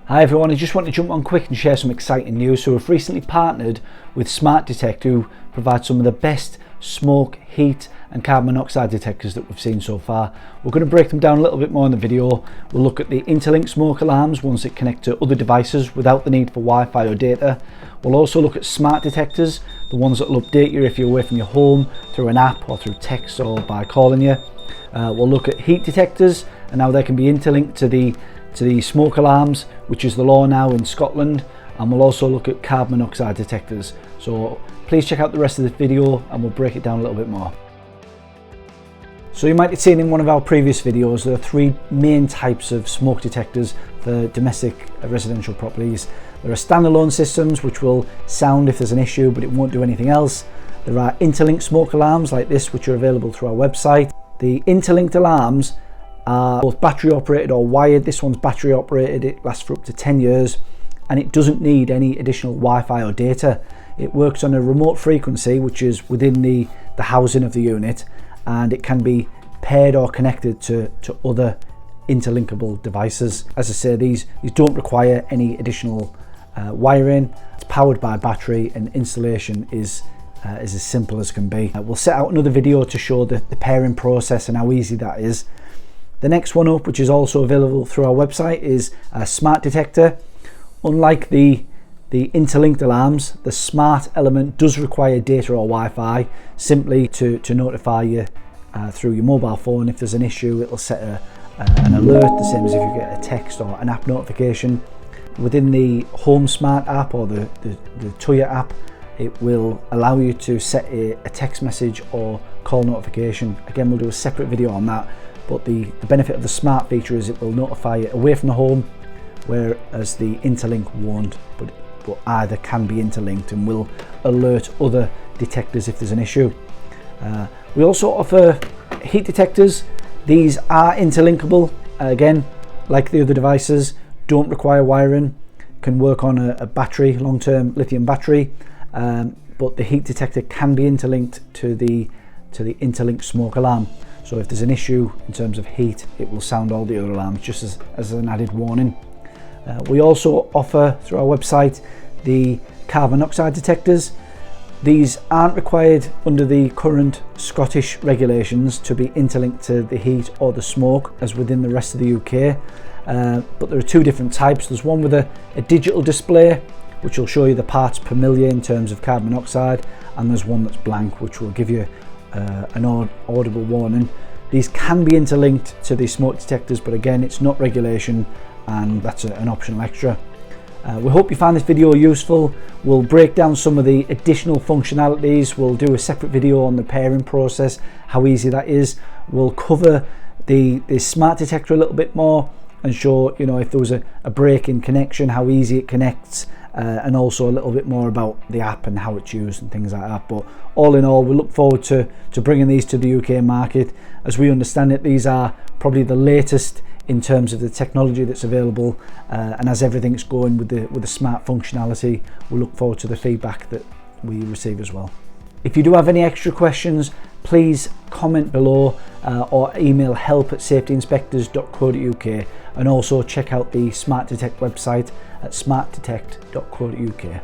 Hi everyone, I just want to jump on quick and share some exciting news. So we've recently partnered with Detector, who provide some of the best smoke, heat and carbon monoxide detectors that we've seen so far. We're going to break them down a little bit more in the video. We'll look at the interlinked smoke alarms, ones that connect to other devices without the need for Wi-Fi or data. We'll also look at smart detectors, the ones that will update you if you're away from your home through an app or through text or by calling you. We'll look at heat detectors and how they can be interlinked to the smoke alarms, which is the law now in Scotland, and we'll also look at carbon monoxide detectors. So please check out the rest of this video and we'll break it down a little bit more. So you might have seen in one of our previous videos, there are three main types of smoke detectors for domestic residential properties. There are standalone systems which will sound if there's an issue but it won't do anything else. There are interlinked smoke alarms like this, which are available through our website. The interlinked alarms are both battery operated or wired. This one's battery operated, it lasts for up to 10 years and it doesn't need any additional Wi-Fi or data. It works on a remote frequency which is within the housing of the unit, and it can be paired or connected to other interlinkable devices. As I say, these don't require any additional wiring. It's powered by battery and installation is as simple as can be. We'll set out another video to show the pairing process and how easy that is. The next one up, which is also available through our website, is a smart detector. Unlike the interlinked alarms, the smart element does require data or Wi-Fi simply to notify you through your mobile phone. If there's an issue, it'll set an alert, the same as if you get a text or an app notification. Within the Home Smart app or the TUYA app, it will allow you to set a text message or call notification. Again, we'll do a separate video on that. But the benefit of the smart feature is it will notify you away from the home, whereas the interlink won't, but either can be interlinked and will alert other detectors if there's an issue. We also offer heat detectors. These are interlinkable, again, like the other devices, don't require wiring, can work on a battery, long-term lithium battery, but the heat detector can be interlinked to the interlinked smoke alarm. So if there's an issue in terms of heat, it will sound all the other alarms just as an added warning. We also offer through our website the carbon monoxide detectors. These aren't required under the current Scottish regulations to be interlinked to the heat or the smoke as within the rest of the UK. But there are two different types. There's one with a digital display, which will show you the parts per million in terms of carbon monoxide, and there's one that's blank, which will give you an audible warning. These can be interlinked to the smoke detectors, but again, it's not regulation and that's an optional extra. We hope you find this video useful. We'll break down some of the additional functionalities. We'll do a separate video on the pairing process, how easy that is. We'll cover the smart detector a little bit more and show, you know, if there was a break in connection, how easy it connects, and also a little bit more about the app and how it's used and things like that. But all in all, we look forward to bringing these to the UK market. As we understand it, these are probably the latest in terms of the technology that's available, and as everything's going with the smart functionality, we look forward to the feedback that we receive as well. If you do have any extra questions, please comment below or email help@safetyinspectors.co.uk, and also check out the Smart Detect website at smartdetect.co.uk.